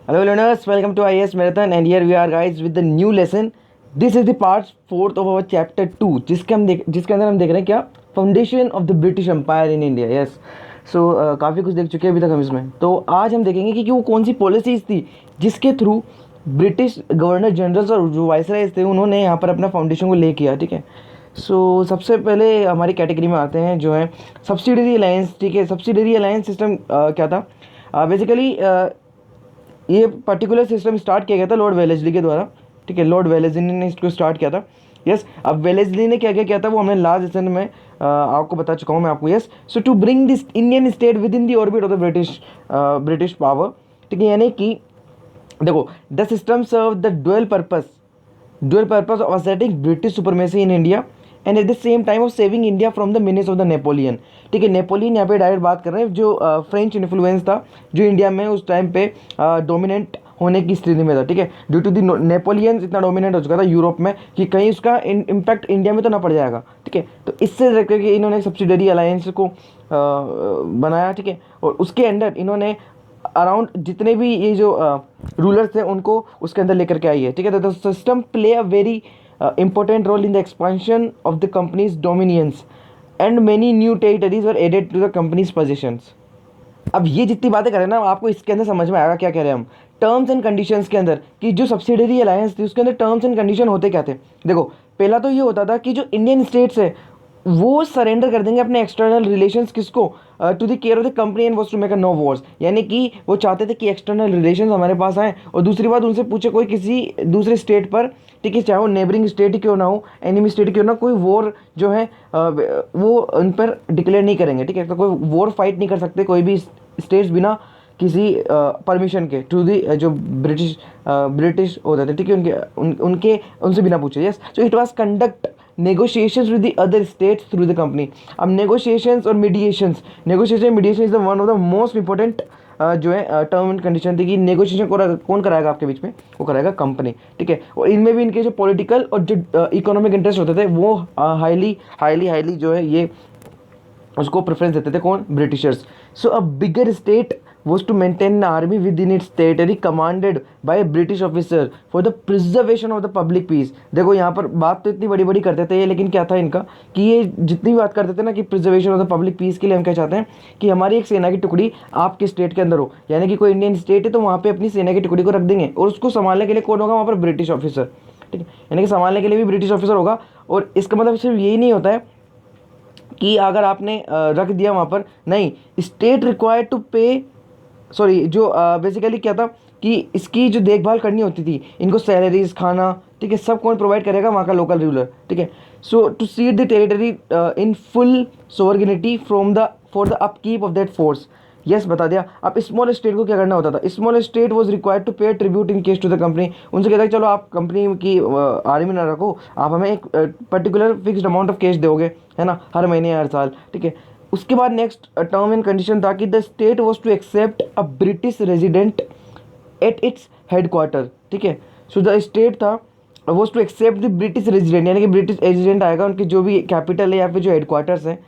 Hello learners, welcome to IAS Marathon and here we are guys with the new lesson. This is the part fourth of our chapter 2 जिसके अंदर हम देख रहे हैं क्या foundation of the British empire in India. Yes so काफ़ी कुछ देख चुके हैं अभी तक हम इसमें. तो आज हम देखेंगे कि वो कौन सी पॉलिसीज़ थी जिसके थ्रू ब्रिटिश गवर्नर जनरल्स और जो वाइसरायज थे उन्होंने यहाँ पर अपना फाउंडेशन को ले किया. ठीक है. सो सबसे पहले हमारी कैटेगरी में आते हैं जो है सब्सिडरी अलायंस. ठीक है. सब्सिडरी अलायंस सिस्टम क्या था बेसिकली ये पर्टिकुलर सिस्टम स्टार्ट किया गया था लॉर्ड वेलेस्ली के द्वारा. ठीक है. लॉर्ड वेलेस्ली ने इसको स्टार्ट किया था. यस अब वेलेस्ली ने क्या क्या किया था वो हमने लास्ट लेसन में आपको बता चुका हूँ मैं आपको. Yes so to bring this Indian state within the orbit of the British power. ठीक है. यानी कि देखो the system serve the dual purpose of asserting British supremacy in India and at the same time of saving India from the menace of the Napoleon. ठीक है. Napoleon यहाँ पे direct बात कर रहे हैं जो फ्रेंच इन्फ्लुएंस था जो इंडिया में उस टाइम पे डोमिनेंट होने की स्थिति में था. ठीक है. ड्यू टू दी नेपोलियंस इतना डोमिनेंट हो चुका था यूरोप में कि कहीं उसका इम्पैक्ट इंडिया में तो ना पड़ जाएगा. ठीक है. तो इससे देख के इन्होंने सब्सिडरी अलायंस को बनाया. ठीक है. और उसके अंदर इन्होंने अराउंड जितने भी ये जो रूलर्स थे उनको उसके अंदर लेकर के आई है. ठीक है. The system play a very important role in the expansion of the company's dominions and many new territories were added to the company's possessions. अब ये जितनी बातें करें ना आपको इसके अंदर समझ में आएगा क्या कह रहे हैं हम टर्म्स एंड कंडीशंस के अंदर कि जो सब्सिडरी अलायंस थी उसके अंदर टर्म्स एंड कंडीशन होते क्या थे. देखो पहला तो ये होता था कि जो इंडियन स्टेट्स है वो सरेंडर कर देंगे अपने एक्सटर्नल रिलेशंस किसको to the care of the company and was to make a no wars. यानी कि वो चाहते थे कि एक्सटर्नल रिलेशंस हमारे पास आए और दूसरी बात उनसे पूछे कोई किसी दूसरे स्टेट पर. ठीक है. चाहे वो नेबरिंग स्टेट ही क्यों ना हो एनिमी स्टेट क्यों ना कोई वॉर जो है वो उन पर डिक्लेयर नहीं करेंगे. ठीक है. तो कोई वॉर फाइट नहीं कर सकते कोई भी स्टेट्स बिना किसी परमिशन के टू दी जो ब्रिटिश होते थे. ठीक है. उनके उनसे बिना पूछे. Yes so it was conduct negotiations with the other states through the company. अब negotiations और mediations is the one of the most important जो है टर्म एंड कंडीशन थी कि नेगोशिएशन कौन कराएगा आपके बीच में वो कराएगा कंपनी. ठीक है. और इनमें भी इनके जो पॉलिटिकल और जो इकोनॉमिक इंटरेस्ट होते थे वो हाईली जो है ये उसको प्रेफरेंस देते थे कौन Britishers. So a bigger state was to maintain an army within its territory commanded by a British officer for the preservation of the public peace. देखो यहाँ पर बात तो इतनी बड़ी बड़ी करते थे ये लेकिन क्या था इनका कि ये जितनी भी बात करते थे ना कि preservation of the public piece के लिए हम क्या चाहते हैं कि हमारी एक सेना की टुकड़ी आपके स्टेट के अंदर हो. यानी कि कोई इंडियन स्टेट है तो वहाँ पे अपनी सेना की टुकड़ी को रख देंगे और उसको संभालने के लिए कौन होगा वहाँ पर ब्रिटिश ऑफिसर. ठीक है. यानी कि संभालने के लिए भी ब्रिटिश ऑफिसर होगा. और इसका मतलब सिर्फ यही नहीं होता है कि अगर आपने रख दिया वहाँ पर नहीं स्टेट रिक्वायर्ड टू पे सॉरी जो बेसिकली क्या था कि इसकी जो देखभाल करनी होती थी इनको सैलरीज खाना. ठीक है. सब कौन प्रोवाइड करेगा वहाँ का लोकल रूलर. ठीक है. So to cede the territory in full sovereignty for the upkeep of that force. Yes बता दिया. अब स्मॉल स्टेट को क्या करना होता था small state was required to pay tribute in case to the company. उनसे कहता है चलो आप कंपनी की आर्मी ना रखो आप हमें एक particular fixed amount of cash दोगे है ना हर महीने हर साल. ठीक है. उसके बाद नेक्स्ट टर्म एंड कंडीशन था कि the state was to accept a British resident at its headquarter. ठीक है. सो द स्टेट था was to accept the British resident यानी कि ब्रिटिश रेजिडेंट आएगा उनके जो भी कैपिटल है या फिर जो हेडक्वार्टर्स हैं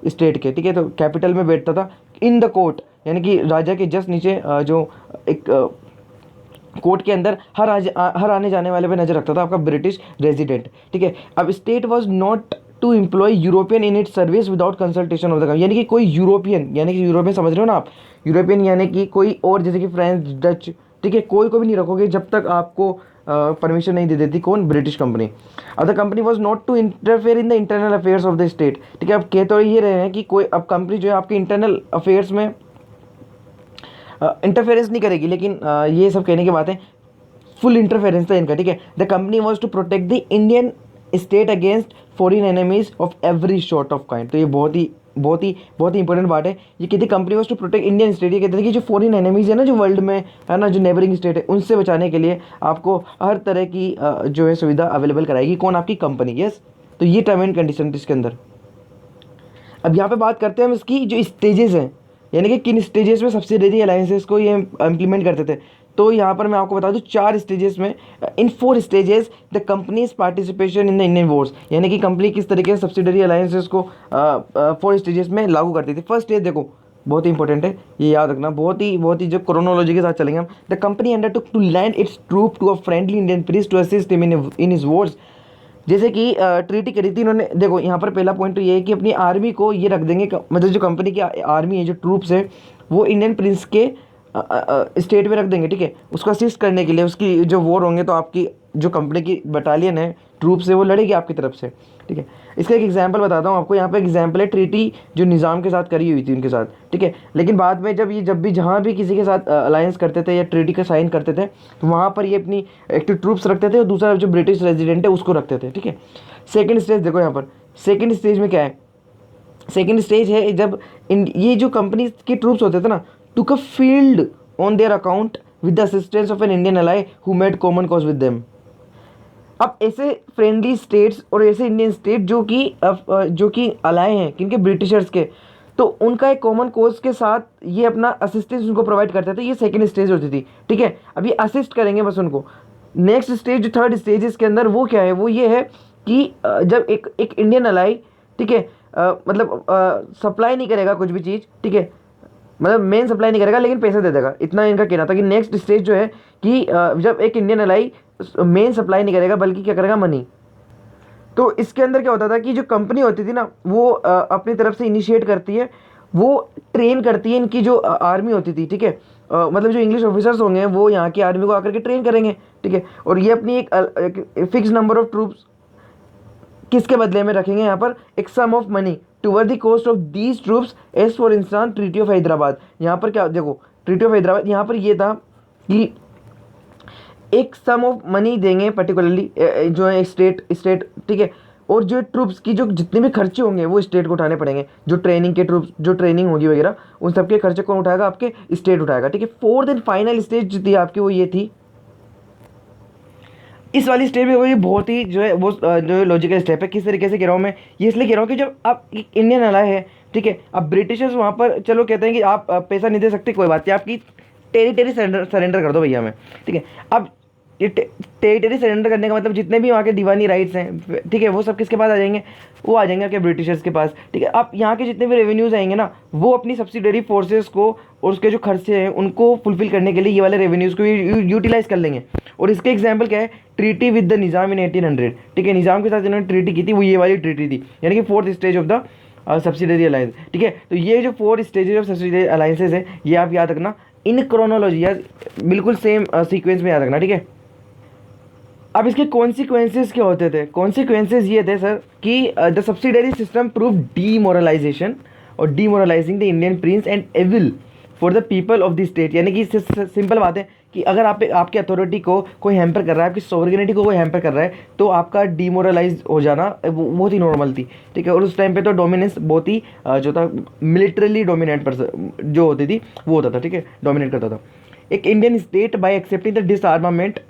स्टेट के. ठीक है. तो कैपिटल में बैठता था इन द कोर्ट यानी कि राजा के जस्ट नीचे जो एक कोर्ट के अंदर हर आने जाने वाले पे नजर रखता था आपका ब्रिटिश रेजिडेंट. ठीक है. अब state was not to employ European in it service without consultation of the यानी कि कोई यूरोपियन यानी कि यूरोपियन समझ रहे हो ना आप यूरोपियन यानी कि कोई और जैसे कि फ्रेंच डच. ठीक है. कोई को भी नहीं रखोगे जब तक आपको परमिशन नहीं दे देती कौन ब्रिटिश कंपनी. अब the company was not to interfere in the internal affairs of the state. ठीक है. अब कह तो ये रहे हैं कि कोई अब कंपनी जो है आपके इंटरनल अफेयर्स में इंटरफेरेंस नहीं करेगी लेकिन ये सब कहने की बात है फुल इंटरफेरेंस था इनका. ठीक है. The company was to protect the Indian state against foreign enemies of every sort of kind. तो ये बहुत ही इंपॉर्टेंट बात है. ये कहती company was to protect Indian state. ये कहते थे कि जो फॉरेन एनिमीज है ना जो वर्ल्ड में है ना जो नेबरिंग स्टेट है उनसे बचाने के लिए आपको हर तरह की जो है सुविधा अवेलेबल कराएगी कौन आपकी कंपनी. यस तो ये टर्म एंड कंडीशन थी इसके अंदर. अब यहाँ पे बात करते हैं हम इसकी जो स्टेजेस हैं यानी कि किन स्टेजेस में सब्सिडरी अलायंसेस को ये इम्प्लीमेंट करते थे. तो यहाँ पर मैं आपको बता दूँ 4 स्टेजेस में इन 4 stages the companies participation in the Indian Wars यानी कि कंपनी किस तरीके से सब्सिडरी अलायंसेस को 4 स्टेजेस में लागू करती थी. फर्स्ट स्टेज देखो बहुत ही इंपॉर्टेंट है, ये याद रखना, बहुत ही जो क्रोनोलॉजी के साथ चलेंगे हम। The company undertook to land its troop to a friendly Indian prince to assist him in his wars. जैसे कि ट्रीटी करी थी इन्होंने। देखो यहाँ पर पहला पॉइंट तो ये है कि अपनी आर्मी को ये रख देंगे, मतलब जो कंपनी की आर्मी है, जो ट्रूप्स है, वो इंडियन प्रिंस के स्टेट में रख देंगे, ठीक है, उसको असिस्ट करने के लिए। उसकी जो वॉर होंगे तो आपकी जो कंपनी की बटालियन है, ट्रूप्स है, वो लड़ेगी आपकी तरफ से, ठीक है। इसका एक एग्जांपल बताता हूँ आपको। यहाँ पे एग्जांपल है ट्रीटी जो निज़ाम के साथ करी हुई थी उनके साथ, ठीक है। लेकिन बाद में जब भी जहाँ भी किसी के साथ अलायंस करते थे या ट्रीटी का साइन करते थे, तो वहाँ पर ये अपनी एक तो ट्रूप्स रखते थे और दूसरा जो ब्रिटिश रेजिडेंट है उसको रखते थे, ठीक है। सेकेंड स्टेज देखो यहाँ पर, सेकेंड स्टेज में क्या है, सेकेंड स्टेज है जब ये जो कंपनी के ट्रूप्स होते थे ना, took a field on their account with the assistance of an Indian ally who made common cause with them. अब ऐसे फ्रेंडली स्टेट्स और ऐसे इंडियन स्टेट जो कि अलाय हैं किनके, ब्रिटिशर्स के, तो उनका एक कॉमन कोज के साथ ये अपना असिस्टेंस उनको प्रोवाइड करते थे। ये सेकंड स्टेज होती थी, ठीक है। अब ये असिस्ट करेंगे बस उनको। नेक्स्ट स्टेज जो थर्ड स्टेज इसके अंदर वो क्या है, वो ये है कि जब एक इंडियन अलाई, ठीक है, मतलब सप्लाई नहीं करेगा कुछ भी चीज़, ठीक है, मतलब मेन सप्लाई नहीं करेगा लेकिन पैसे दे देगा, इतना इनका कहना था कि नेक्स्ट स्टेज जो है कि जब एक इंडियन अलाई मेन सप्लाई नहीं करेगा बल्कि क्या करेगा, मनी। तो इसके अंदर क्या होता था कि जो कंपनी होती थी ना, वो अपनी तरफ से इनिशिएट करती है, वो ट्रेन करती है इनकी जो आर्मी होती थी, ठीक है, मतलब जो इंग्लिश ऑफिसर्स होंगे वो यहाँ की आर्मी को आकर के ट्रेन करेंगे, ठीक है। और ये अपनी एक फिक्स नंबर ऑफ ट्रूप्स किसके बदले में रखेंगे, यहाँ पर एक sum of money toward the cost of these troops as for instance treaty of Hyderabad. यहाँ पर क्या देखो, ट्रीटी ऑफ हैदराबाद यहाँ पर ये था कि एक सम ऑफ मनी देंगे पर्टिकुलरली जो है स्टेट, ठीक है। और जो ट्रूप्स की जो जितने भी खर्चे होंगे वो स्टेट को उठाने पड़ेंगे। जो ट्रेनिंग के ट्रूप्स, जो ट्रेनिंग होगी वगैरह, उन सबके खर्चे कौन उठाएगा, आपके स्टेट उठाएगा, ठीक है। फोर्थ एंड फाइनल स्टेज जो थी आपकी वो ये थी। इस वाली स्टेज में वो ये बहुत ही जो है वो जो लॉजिकल स्टेप है। किस तरीके से कह रहा हूँ मैं, ये इसलिए कह रहा हूँ कि जब आप एक इंडियन अलाय है, ठीक है, अब ब्रिटिशर्स वहाँ पर चलो कहते हैं कि आप पैसा नहीं दे सकते, कोई बात नहीं, आपकी टेरिटरी सरेंडर कर दो भैया हमें, ठीक है। अब ये टेरिटरी सरेंडर करने का मतलब जितने भी वहाँ के दीवानी राइट्स हैं, ठीक है, वो सब किसके पास आ जाएंगे, वो आ जाएंगे आपके ब्रिटिशर्स के पास, ठीक है। अब यहाँ के जितने भी रेवेन्यूज आएंगे ना, वो अपनी सब्सिडरी फोर्सेस को और उसके जो खर्चे हैं उनको फुलफिल करने के लिए ये वाले रेवेन्यूज को यूटिलाइज कर लेंगे। और इसके एग्जाम्पल क्या है, ट्रीटी विद द निज़ाम इन 1800, ठीक है, निज़ाम के साथ इन्होंने ट्रीटी की थी, वो ये वाली ट्रीटी थी, यानी कि fourth stage of the subsidiary alliance, ठीक है। तो ये जो 4 स्टेजेस ऑफ सब्सिडरी अलायंसेज है, ये आप याद रखना इन क्रोनोलॉजी, यार बिल्कुल सेम सीक्वेंस में याद रखना, ठीक है। अब इसके कॉन्सिक्वेंसेज क्या होते थे, कॉन्सिक्वेंसेज ये थे सर कि the subsidiary system prove demoralisation और demoralising the Indian prince and evil for the people of the state. यानी कि सिंपल बात है कि अगर आपकी अथॉरिटी को कोई हैम्पर कर रहा है, आपकी सोवरेनिटी को कोई हैम्पर कर रहा है, तो आपका डीमोरलाइज हो जाना बहुत ही नॉर्मल थी, ठीक है। और उस टाइम पे तो डोमिनेंस बहुत ही जो था मिलिट्रली डोमिनेट पर्सन जो होती थी वो होता था, ठीक है, डोमिनेट करता था एक Indian state by accepting the disarmament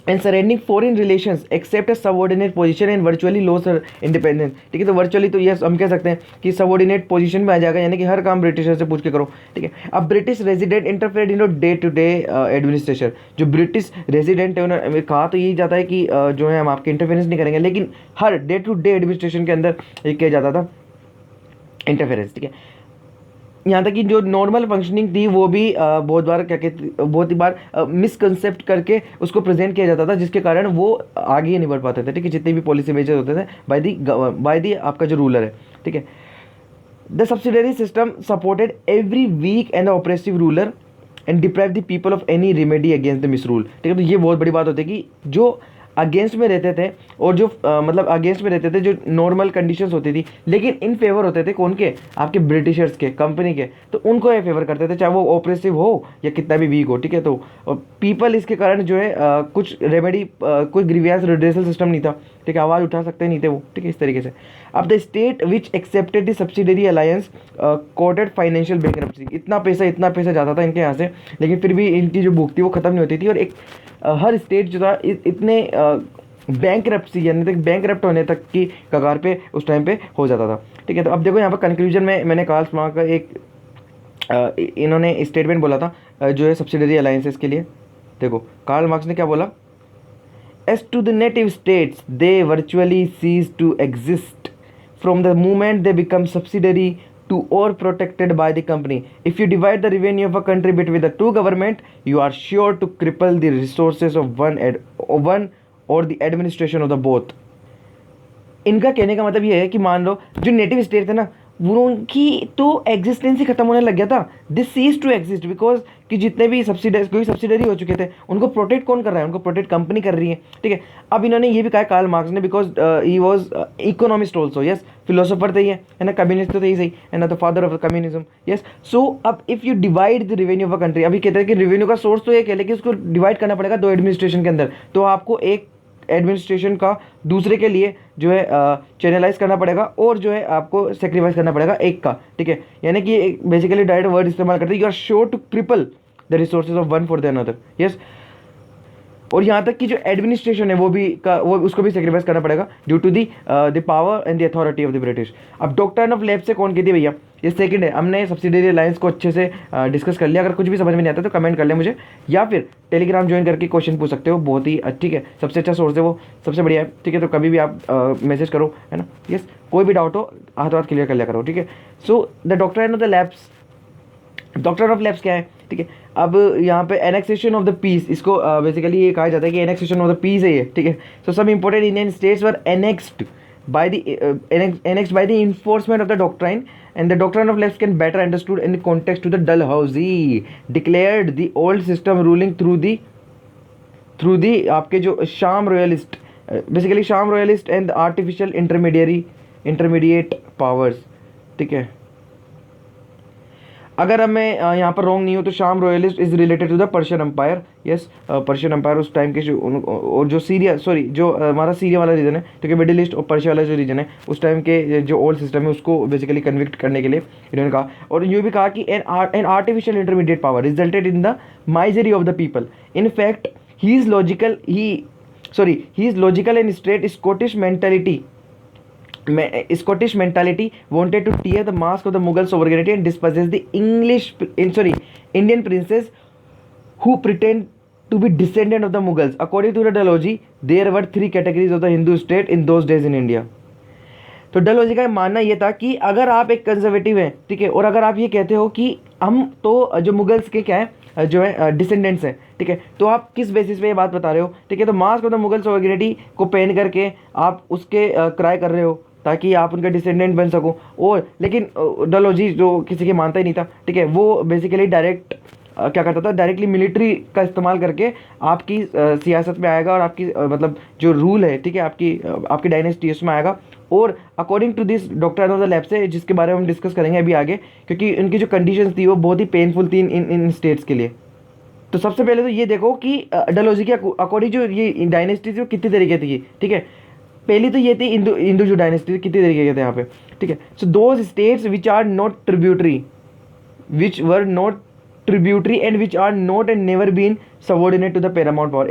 and surrendering foreign relations accept a subordinate position and virtually lose their independence, ठीक है। तो वर्चुअली तो यस हम कह सकते हैं कि सबऑर्डिनेट पोजीशन में आ जाएगा, यानी कि हर काम ब्रिटिशर से पूछ के करो, ठीक है। अब British resident interfere in day to day administration, जो ब्रिटिश रेजिडेंट है उन्होंने कहा तो यही जाता है कि जो है हम आपके इंटरफेरेंस नहीं करेंगे, लेकिन हर डे टू डे एडमिनिस्ट्रेशन के अंदर ये किया जाता था इंटरफेरेंस, ठीक है। यहाँ तक कि जो नॉर्मल फंक्शनिंग थी वो भी बहुत बार क्या कहते, बहुत ही बार मिसकंसेप्ट करके उसको प्रेजेंट किया जाता था, जिसके कारण वो आगे ही नहीं बढ़ पाते थे, ठीक है, जितने भी पॉलिसी मेजर्स होते थे बाय दी आपका जो रूलर है, ठीक है। The subsidiary system supported every weak and oppressive ruler and deprive the people of any remedy against the misrule, ठीक है। तो ये बहुत बड़ी बात होती है कि जो अगेंस्ट में रहते थे और जो मतलब अगेंस्ट में रहते थे, जो नॉर्मल कंडीशंस होती थी, लेकिन इन फेवर होते थे कौन के, आपके ब्रिटिशर्स के, कंपनी के, तो उनको ये फेवर करते थे, चाहे वो ऑपरेसिव हो या कितना भी वीक हो, ठीक है। तो पीपल इसके कारण जो है कुछ रेमेडी, कोई ग्रीवियस रिड्रेसल सिस्टम नहीं था, ठीक है, आवाज़ उठा सकते नहीं थे वो, ठीक है, इस तरीके से। अब the state which accepted the subsidiary alliance coated financial bankruptcy, इतना पैसा जाता था इनके यहाँ से, लेकिन फिर भी इनकी जो भूख थी वो ख़त्म नहीं होती थी। और एक हर स्टेट जो था इतने बैंकरप्सी यानी तक बैंकरप्ट होने तक की कगार पे उस टाइम पे हो जाता था, ठीक है। तो अब देखो यहाँ पर कंक्लूजन में मैंने कार्ल मार्क्स का एक इन्होंने स्टेटमेंट बोला था जो है सब्सिडरी अलायंसेस के लिए। देखो कार्ल मार्क्स ने क्या बोला, as to the native states they virtually cease to exist from the moment they become subsidiary to or protected by the company. If you divide the revenue of a country between the two government, you are sure to cripple the resources of one or the administration of the both. इनका कहने का मतलब ये है कि मान लो जो native state थे ना, वो उनकी तो एग्जिस्टेंस ही खत्म होने लग गया था. This cease to exist because कि जितने भी सब्सिडरी हो चुके थे उनको प्रोटेक्ट कौन कर रहा है? उनको प्रोटेक्ट कंपनी कर रही है. ठीक है, अब इन्होंने ये भी कहा कार्ल मार्क्स ने, because he was economist also. Yes, philosopher थे ये, है ना, कम्युनिस्ट तो थे ही सही, है ना, the father of communism. Yes, so अब if you divide the revenue of a country, अभी कहते हैं कि रेवेन्यू का सोर्स तो एक है, लेकिन उसको डिवाइड करना पड़ेगा दो एडमिनिस्ट्रेशन के अंदर, तो आपको एक एडमिनिस्ट्रेशन का दूसरे के लिए जो है चैनलाइज करना पड़ेगा और जो है आपको सेक्रीफाइस करना पड़ेगा एक का. ठीक है, यानी कि बेसिकली डायरेक्ट वर्ड इस्तेमाल करते हैं, you are sure to cripple the resources of one for the another. Yes, और यहाँ तक कि जो एडमिनिस्ट्रेशन है वो उसको भी सेक्रीफाइस करना पड़ेगा due to the power and the authority of the British. अब डॉक्ट्राइन ऑफ लेफ्ट से कौन कहती है भैया? ये सेकंड है. हमने सब्सिडियरी अलायंस को अच्छे से डिस्कस कर लिया. अगर कुछ भी समझ में नहीं आता तो कमेंट कर ले मुझे, या फिर टेलीग्राम ज्वाइन करके क्वेश्चन पूछ सकते हो. बहुत ही ठीक है, सबसे अच्छा सोर्स है वो, सबसे बढ़िया है. ठीक है, तो कभी भी आप मैसेज करो, है ना. यस, कोई भी डाउट हो हाथ क्लियर कर लिया करो. ठीक है, so the doctrine of the labs, doctrine of labs क्या है? ठीक है, अब यहाँ पे एनेक्सेशन ऑफ द पीस, इसको बेसिकली ये कहा जाता है कि एनेक्सेशन ऑफ द पीस है ये. ठीक है, so some important Indian states were annexed by the enforcement of the doctrine, and the doctrine of left can better understood in the context to the Dalhousie declared the old system ruling through the आपके जो शाम royalist, basically शाम royalist and artificial intermediate powers. ठीक है, अगर अब मैं यहाँ पर रॉन्ग नहीं हूँ तो शाम royalist is related to the Persian empire. Yes, Persian empire उस टाइम के और जो जो हमारा सीरिया वाला रीजन है, ठीक है, मिडिल ईस्ट और पर्शिया वाला जो रीजन है, उस टाइम के जो ओल्ड सिस्टम है उसको बेसिकली कन्विक्ट करने के लिए इन्होंने कहा. और ये भी कहा कि an artificial intermediate power resulted in the misery of the people. In fact he is logical and straight Scottish mentality wanted to tear the mask of the Mughal sovereignty and dispossess the Indian princes who pretend to be descendant of the Mughals. According to the Dalhousie, there were three categories of the Hindu state in those days in India. तो डलहौजी का मानना ये था कि अगर आप एक conservative हैं, ठीक है, और अगर आप ये कहते हो कि हम तो जो मुगल्स के क्या है जो है डिसेंडेंट्स हैं, ठीक है, तो आप किस बेसिस पे ये बात बता रहे हो? ठीक है, तो mask of the Mughal sovereignty को पहन करके आप उसके क्राई कर रहे हो ताकि आप उनका डिसेंडेंट बन सको. और लेकिन डलहौजी जो किसी के मानता ही नहीं था, ठीक है, वो बेसिकली डायरेक्ट क्या करता था, डायरेक्टली मिलिट्री का इस्तेमाल करके आपकी सियासत में आएगा और आपकी मतलब जो रूल है, ठीक है, आपकी डायनेस्टी उसमें आएगा. और according to this doctrine of the lapse है, जिसके बारे में हम डिस्कस करेंगे अभी आगे, क्योंकि उनकी जो कंडीशंस थी वो बहुत ही पेनफुल थी इन स्टेट्स के लिए. तो सबसे पहले तो ये देखो कि डलहौजी के अकॉर्डिंग जो ये डायनेस्टी थी वो कितनी तरीके थी. ठीक है, पहली तो ये थी इंदू जो डायनेस्टी कितनी तरीके के थे यहाँ पे. ठीक है, so those states which are not tributary and which are not and never been subordinate to the paramount power.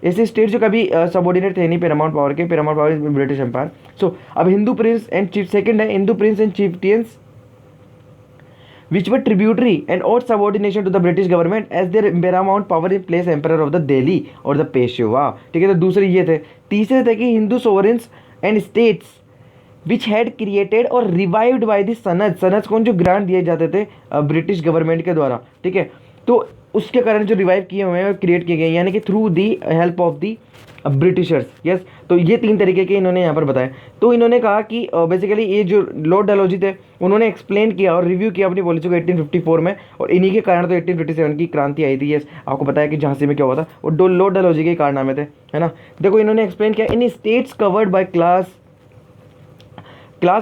ऐसे स्टेट जो कभी सबॉर्डिनेट थे नहीं पैरामाउंट पावर के. Paramount power is British empire. So अब Hindu prince and chief, second है Hindu prince and chieftains which were tributary and owed subordination to the British government as their paramount power in place emperor of the Delhi और the Peshwa. ठीक है, तो दूसरे ये थे. तीसरे थे कि Hindu sovereigns and states which had created और revived by the सनद कौन जो ग्रांट दिए जाते थे ब्रिटिश गवर्नमेंट के द्वारा. ठीक है, तो उसके कारण जो रिवाइव किए हुए हैं क्रिएट किए गए, यानी कि through the help of the Britishers. Yes, तो ये तीन तरीके के इन्होंने यहाँ पर बताए. तो इन्होंने कहा कि बेसिकली ये जो लॉर्ड डलहौजी थे उन्होंने एक्सप्लेन किया और रिव्यू किया अपनी पॉलिसी को 1854 में, और इन्हीं के कारण तो 1857 की क्रांति आई थी. यस, आपको पता है कि झांसी में क्या हुआ था, और लॉर्ड डलहौजी के कारनामे थे, है ना. देखो इन्होंने एक्सप्लेन किया, in states covered by class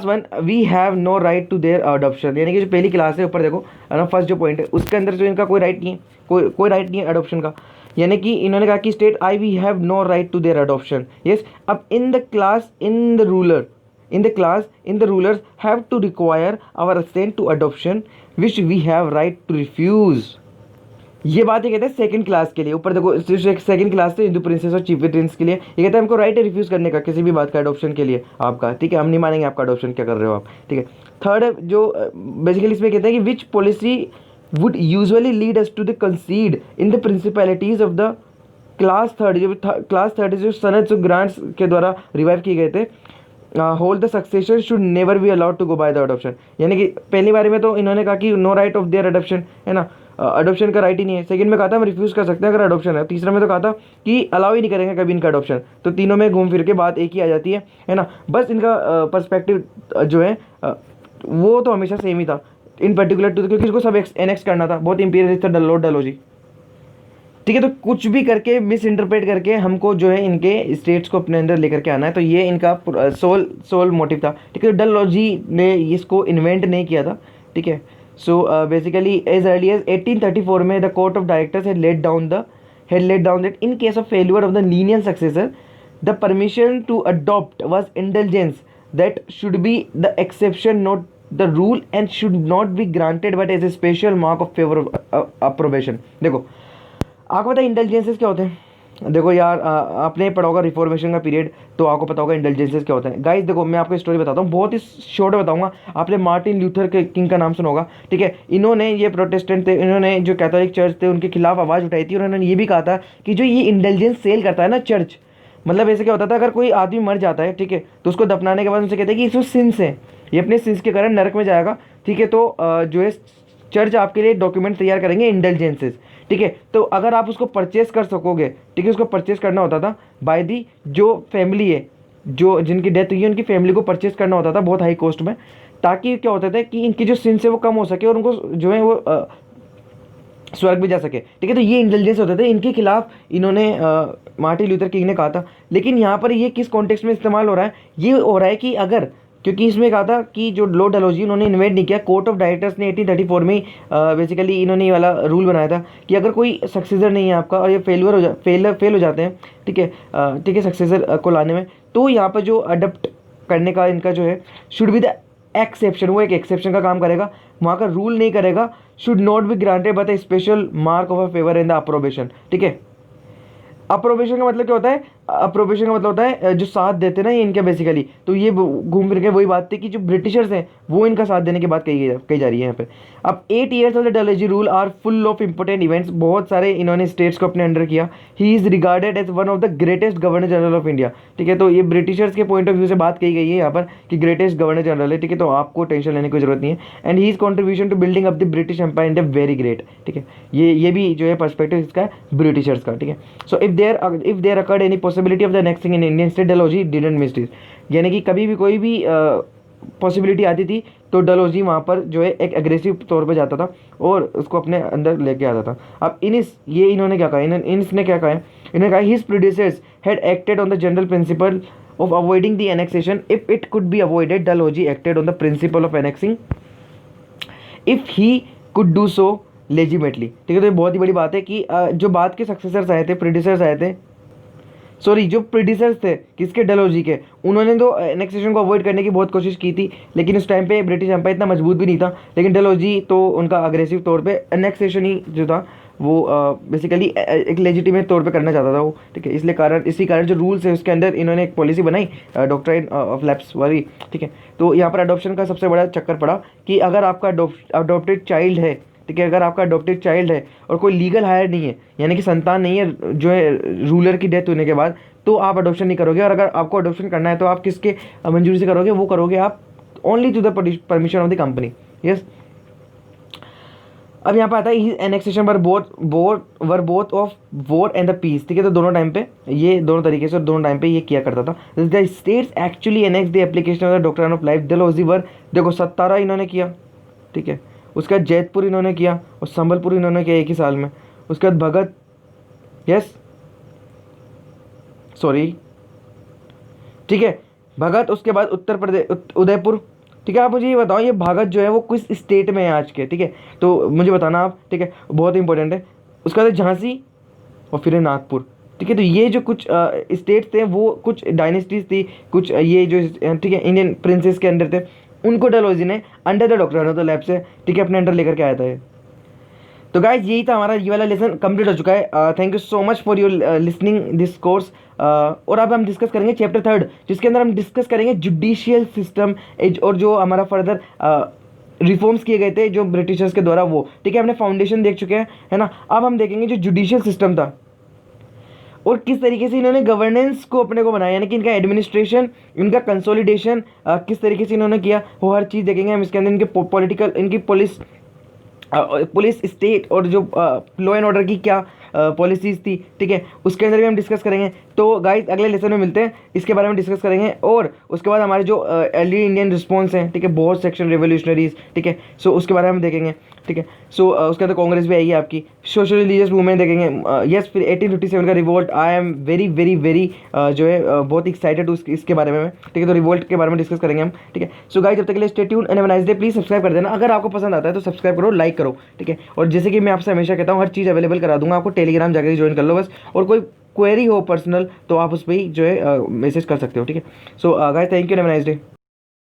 1 we have no right to their adoption. यानी कि जो पहली क्लास है ऊपर देखो, है ना, फर्स्ट जो पॉइंट है उसके अंदर जो इनका कोई राइट नहीं है, कोई राइट नहीं है अडॉप्शन का. यानी कि इन्होंने कहा कि state I we have no right to their adoption. Yes, अब in the rulers have to require our assent to adoption which we have right to refuse. ये बात ये कहते हैं सेकंड क्लास के लिए. ऊपर देखो सेकंड क्लास से हिंदू प्रिंसेस और चीफ प्रिंस के लिए ये कहते हैं हमको राइट है रिफ्यूज करने का किसी भी बात का अडॉप्शन के लिए आपका. ठीक है, हम नहीं मानेंगे आपका अडॉप्शन, क्या कर रहे हो आप. ठीक है, थर्ड जो बेसिकली इसमें कहते हैं कि विच policy would usually lead us to the concede in the principalities of the class 30 जो सनद जो ग्रांट्स के द्वारा रिवाइव किए गए थे hold the succession should never be allowed to go by the adoption, यानी कि पहली बारी में तो इन्होंने कहा कि no right of their adoption, है ना, अडॉप्शन का राइट ही नहीं है। सेकंड में कहा था हम रिफ्यूज़ कर सकते हैं अगर अडॉप्शन है। तीसरा में तो कहा था कि अलाउ ही नहीं करेंगे कभी इनका अडॉप्शन। तो तीनों में घूम फिर के बात एक ही आ जाती है ना। बस इनका पर्सपेक्टिव जो है वो तो हमेशा सेम ही था इन पर्टिकुलर टू, क्योंकि इसको सब एनेक्स करना था, बहुत इंपीरियलिस्ट था लॉर्ड डलहौजी। ठीक है, तो कुछ भी करके मिस इंटरप्रेट करके हमको जो है इनके स्टेट्स को अपने अंदर लेकर के आना है। तो ये इनका सोल मोटिव था। ठीक है, डलहौजी ने इसको इन्वेंट नहीं किया था। ठीक है, so basically as early as 1834 में the court of directors had laid down that in case of failure of the lineal successor, the permission to adopt was indulgence that should be the exception, not the rule, and should not be granted but as a special mark of favor of approbation। देखो आपको पता है intelligences क्या होते हैं? देखो यार आपने पढ़ा होगा रिफॉर्मेशन का पीरियड, तो आपको पता होगा इंटेलिजेंसेस क्या होता है। गाइस देखो मैं आपको स्टोरी बताता हूँ, बहुत ही शॉर्ट बताऊंगा। आपने मार्टिन लूथर किंग का नाम सुना होगा। ठीक है, इन्होंने ये प्रोटेस्टेंट थे, इन्होंने जो कैथोलिक चर्च थे उनके खिलाफ आवाज़ उठाई थी। और उन्होंने ये भी कहा था कि जो ये इंटेलिजेंस सेल करता है ना चर्च, मतलब ऐसे क्या होता था, अगर कोई आदमी मर जाता है, ठीक है, तो उसको दफनाने के बाद उनसे कहते हैं कि इसको सिंस है, ये अपने सिंस के कारण नरक में जाएगा। ठीक है, तो जो है चर्च आपके लिए डॉक्यूमेंट तैयार करेंगे इंटेलिजेंसेस। ठीक है, तो अगर आप उसको परचेस कर सकोगे, ठीक है, उसको परचेस करना होता था बाय दी जो फैमिली है, जो जिनकी डेथ हुई है उनकी फैमिली को परचेस करना होता था बहुत हाई कॉस्ट में, ताकि क्या होता था कि इनकी जो सिंस है वो कम हो सके और उनको जो है वो स्वर्ग भी जा सके। ठीक है, तो ये इंटेलिजेंस होते थे, इनके खिलाफ इन्होंने मार्टिन लूथर किंग ने कहा था। लेकिन यहाँ पर ये किस कॉन्टेक्स्ट में इस्तेमाल हो रहा है? ये हो रहा है कि अगर, क्योंकि इसमें कहा था कि जो लॉर्ड डलहौजी उन्होंने इन्वेंट नहीं किया, कोर्ट ऑफ डायरेक्टर्स ने 1834 में बेसिकली इन्होंने ये वाला रूल बनाया था कि अगर कोई सक्सेसर नहीं है आपका और ये फेल हो जाते हैं, ठीक है सक्सेसर को लाने में, तो यहाँ पर जो अडप्ट करने का इनका जो है शुड बी द एक्सेप्शन, वो एक एक्सेप्शन का काम करेगा, वहाँ का रूल नहीं करेगा। Should not be granted by the special mark of a favour in the approbation. ठीक है, अप्रोबेशन का मतलब क्या होता है? अप्रोबेशन का मतलब होता है जो साथ देते ना ये इनके बेसिकली। तो ये घूम फिर के वही बात थी कि जो ब्रिटिशर्स हैं वो इनका साथ देने की बात कही जा रही है यहाँ पे। अब 8 years of the Dalhousie rule are full of important events, बहुत सारे इन्होंने स्टेट्स को अपने अंडर किया। He is regarded as one of the greatest governor general of India. ठीक है, तो ये ब्रिटिशर्स के पॉइंट ऑफ व्यू से बात कही गई है यहाँ पर कि ग्रेटेस्ट गवर्नर जनरल है। ठीक है, तो आपको टेंशन लेने की जरूरत नहीं है। And he is contribution to building up the British empire India very great. ठीक है, ये भी जो है पर्सपेक्टिव इसका है ब्रिटिशर्स का। ठीक है, so if there occurred any possibility of the next thing in Indian state, Dalhousie didn't miss it. यानी कि कभी भी कोई भी पॉसिबिलिटी आती थी तो डलहौजी वहाँ पर जो है एक एग्रेसिव तौर पे जाता था और उसको अपने अंदर लेके आता था। अब इन्होंने क्या कहा, इसने क्या कहा है? इन्होंने कहा his producers had acted on the general principle of avoiding the annexation if it could be avoided. Dalhousie acted on the principle of annexing if he could do so legitimately. ठीक है, तो ये बहुत ही बड़ी बात है कि जो बाद के सक्सेसर्स आए थे, प्रोड्यूसर्स आए थे, सॉरी जो प्रोड्यूसर्स थे किसके, डलहौजी के, उन्होंने तो एनेक्सेशन को अवॉइड करने की बहुत कोशिश की थी। लेकिन उस टाइम पे ब्रिटिश एम्पायर इतना मजबूत भी नहीं था। लेकिन डलहौजी तो उनका अग्रेसिव तौर पे एनेक्सेशन ही जो था वो बेसिकली एक लेजिटिमेट तौर पे करना चाहता था वो। ठीक है, इसी कारण जो रूल्स है उसके अंदर इन्होंने एक पॉलिसी बनाई डॉक्ट्राइन ऑफ लैप्स वाली। ठीक है, तो यहाँ पर अडॉप्शन का सबसे बड़ा चक्कर पड़ा कि अगर आपका अडॉप्टेड चाइल्ड है, ठीक है, अगर आपका अडॉप्टेड चाइल्ड है और कोई लीगल हायर नहीं है, यानी कि संतान नहीं है जो है रूलर की डेथ होने के बाद, तो आप अडॉप्शन नहीं करोगे। और अगर आपको अडॉप्शन करना है तो आप किसके मंजूरी से करोगे? वो करोगे आप only to the permission of the company. Yes, अब यहाँ पे आता है annexation were both of war and the peace. ठीक है, तो दोनों टाइम पे ये दोनों तरीके से दोनों टाइम पे ये किया करता था। The states actually annex the application of the doctrine of life. Dalhousie were देखो 17 इन्होंने किया। ठीक है, उसके बाद जैतपुर इन्होंने किया और संबलपुर इन्होंने किया एक ही साल में। उसके बाद भगत, यस सॉरी, ठीक है, भगत, उसके बाद उत्तर प्रदेश उदयपुर। ठीक है, आप मुझे ये बताओ ये भगत जो है वो किस स्टेट में है आज के? ठीक है, तो मुझे बताना आप। ठीक है, बहुत इंपॉर्टेंट है। उसके बाद झांसी और फिर नागपुर। ठीक है, तो ये जो कुछ स्टेट्स थे वो कुछ डायनेस्टीज थी, कुछ ये जो ठीक है इंडियन प्रिंसेस के अंडर थे, उनको डलहौजी ने under the doctrine of the lab से ठीक है अपने अंडर लेकर के आया था ये। तो गाइज यही था हमारा ये वाला लेसन कंप्लीट हो चुका है। Thank you so much for your listening this course. और अब हम डिस्कस करेंगे चैप्टर 3 जिसके अंदर हम डिस्कस करेंगे जुडिशियल सिस्टम और जो हमारा फर्दर रिफॉर्म्स किए गए थे जो ब्रिटिशर्स के द्वारा वो। ठीक है, हमने फाउंडेशन देख चुके हैं, है ना। अब हम देखेंगे जो जुडिशियल सिस्टम था और किस तरीके से इन्होंने गवर्नेंस को अपने को बनाया, यानी कि इनका एडमिनिस्ट्रेशन, इनका कंसोलिडेशन किस तरीके से इन्होंने किया, वो हर चीज़ देखेंगे हम इसके अंदर। इनके पॉलिटिकल, इनकी पुलिस स्टेट और जो लॉ एंड ऑर्डर की क्या पॉलिसीज़ थी, ठीक है, उसके अंदर भी हम डिस्कस करेंगे। तो गाइस अगले लेसन में मिलते हैं, इसके बारे में डिस्कस करेंगे। और उसके बाद हमारे जो अर्ली इंडियन रिस्पॉन्स हैं, ठीक है, बहुत सेक्शन रेवोल्यूशनरीज, ठीक है, सो उसके बारे में हम देखेंगे, ठीक है। सो उसके अंदर कांग्रेस भी आएगी आपकी, सोशल रिलीजियस मूवमेंट देखेंगे। यस, फिर 1857 का revolt, I am very very very जो है बहुत एक्साइटेड इसके बारे में, ठीक है। तो रिवोल्ट के बारे में डिस्कस करेंगे हम, ठीक है। सो गाइस जब तक के लिए stay tuned and have a nice day. Please subscribe कर देना, अगर आपको पसंद आता है तो सब्सक्राइब करो, लाइक करो, ठीक है। और जैसे कि मैं आपसे हमेशा कहता हूँ, हर चीज़ अवेलेबल करा दूंगा आपको, टेलीग्राम जाकर ज्वाइन कर लो बस। और कोई क्वेरी हो पर्सनल तो आप उस पर ही जो है मैसेज कर सकते हो, ठीक है। So guys thank you, have a nice day.